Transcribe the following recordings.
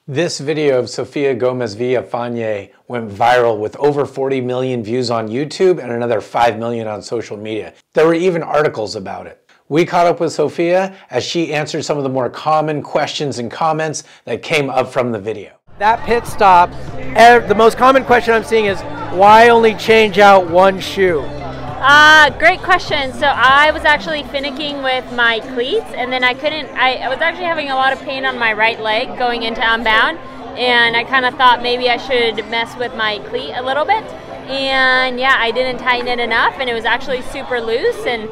This video of Sofia Gomez Villafañe went viral with over 40 million views on YouTube and another 5 million on social media. There were even articles about it. We caught up with Sofia as she answered some of the more common questions and comments that came up from the video. That pit stop, the most common question I'm seeing is, why only change out one shoe? Great question. So I was actually finicking with my cleats, and then I was actually having a lot of pain on my right leg going into Unbound, and I kind of thought maybe I should mess with my cleat a little bit. And yeah, I didn't tighten it enough, and it was actually super loose, and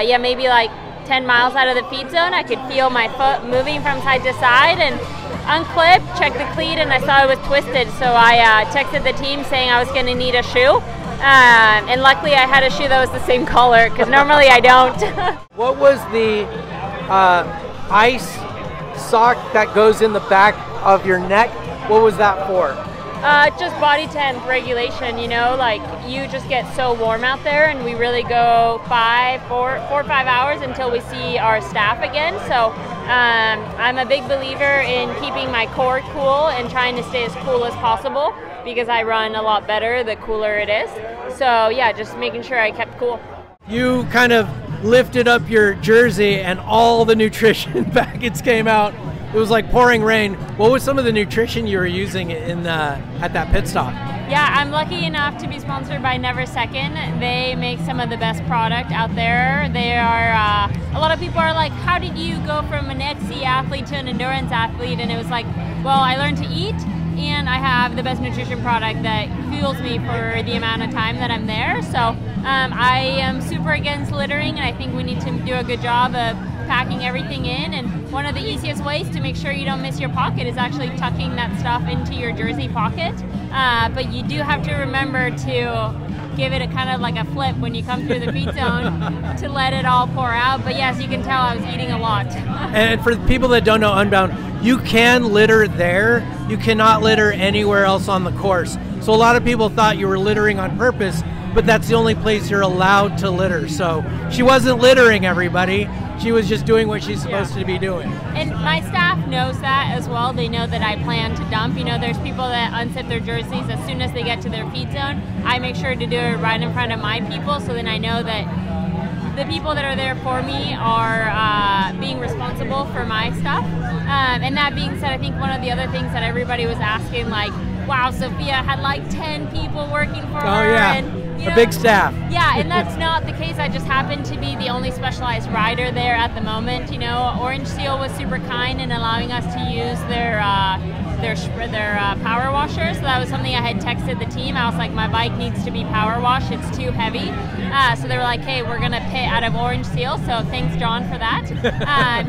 yeah, maybe like 10 miles out of the feed zone, I could feel my foot moving from side to side, and unclipped, checked the cleat, and I saw it was twisted, so I texted the team saying I was going to need a shoe. And luckily I had a shoe that was the same color, because normally I don't. What was the ice sock that goes in the back of your neck? What was that for? Just body temp regulation, you know, like you just get so warm out there, and we really go 4 or 5 hours until we see our staff again. So I'm a big believer in keeping my core cool and trying to stay as cool as possible, because I run a lot better the cooler it is. So yeah, just making sure I kept cool. You kind of lifted up your jersey and all the nutrition packets came out. It was like pouring rain. What was some of the nutrition you were using at that pit stop? Yeah, I'm lucky enough to be sponsored by Never Second. They make some of the best product out there. They are, a lot of people are like, how did you go from an XC athlete to an endurance athlete? And it was like, well, I learned to eat, and I have the best nutrition product that fuels me for the amount of time that I'm there. So I am super against littering, and I think we need to do a good job of packing everything in, and one of the easiest ways to make sure you don't miss your pocket is actually tucking that stuff into your jersey pocket. But you do have to remember to give it a kind of like a flip when you come through the feed zone to let it all pour out. But yes, you can tell I was eating a lot. And for people that don't know Unbound, you can litter there. You cannot litter anywhere else on the course. So a lot of people thought you were littering on purpose, but that's the only place you're allowed to litter. So she wasn't littering, everybody. She was just doing what she's supposed to be doing. And my staff knows that as well. They know that I plan to dump. You know, there's people that unzip their jerseys as soon as they get to their feed zone. I make sure to do it right in front of my people, so then I know that the people that are there for me are being responsible for my stuff. And that being said, I think one of the other things that everybody was asking, like, wow, Sofia had like 10 people working for her. Oh yeah, and, a big staff. Yeah, and that's not the case. I just happen to be the only specialized rider there at the moment. You know, Orange Seal was super kind in allowing us to use their power washer. So that was something I had texted the team. I was like, my bike needs to be power washed. It's too heavy. So they were like, hey, we're gonna pit out of Orange Seal. So thanks, John, for that.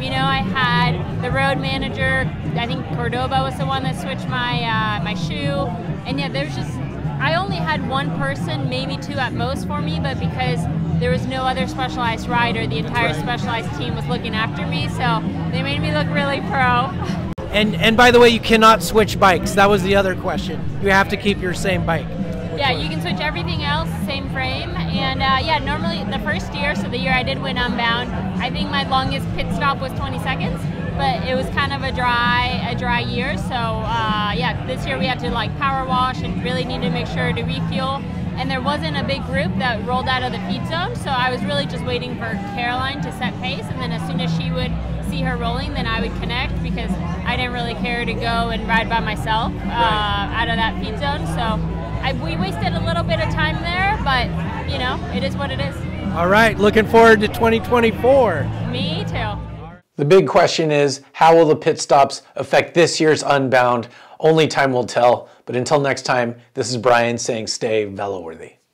You know, I had the road manager. I think Cordoba was the one that switched my my shoe. And yeah, there's just, I only had one person, maybe two at most for me, but because there was no other specialized rider, the entire specialized team was looking after me, so they made me look really pro. And by the way, you cannot switch bikes. That was the other question. You have to keep your same bike. Yeah, you can switch everything else, same frame. And yeah, normally the first year, so the year I did win Unbound, I think my longest pit stop was 20 seconds. But it was kind of a dry year, so yeah, this year we had to like power wash and really need to make sure to refuel. And there wasn't a big group that rolled out of the feed zone, so I was really just waiting for Caroline to set pace, and then as soon as she would see her rolling, then I would connect, because I didn't really care to go and ride by myself out of that feed zone. So we wasted a little bit of time there, but you know, it is what it is. All right, looking forward to 2024. Me too. The big question is, how will the pit stops affect this year's Unbound? Only time will tell. But until next time, this is Brian saying stay Veloworthy.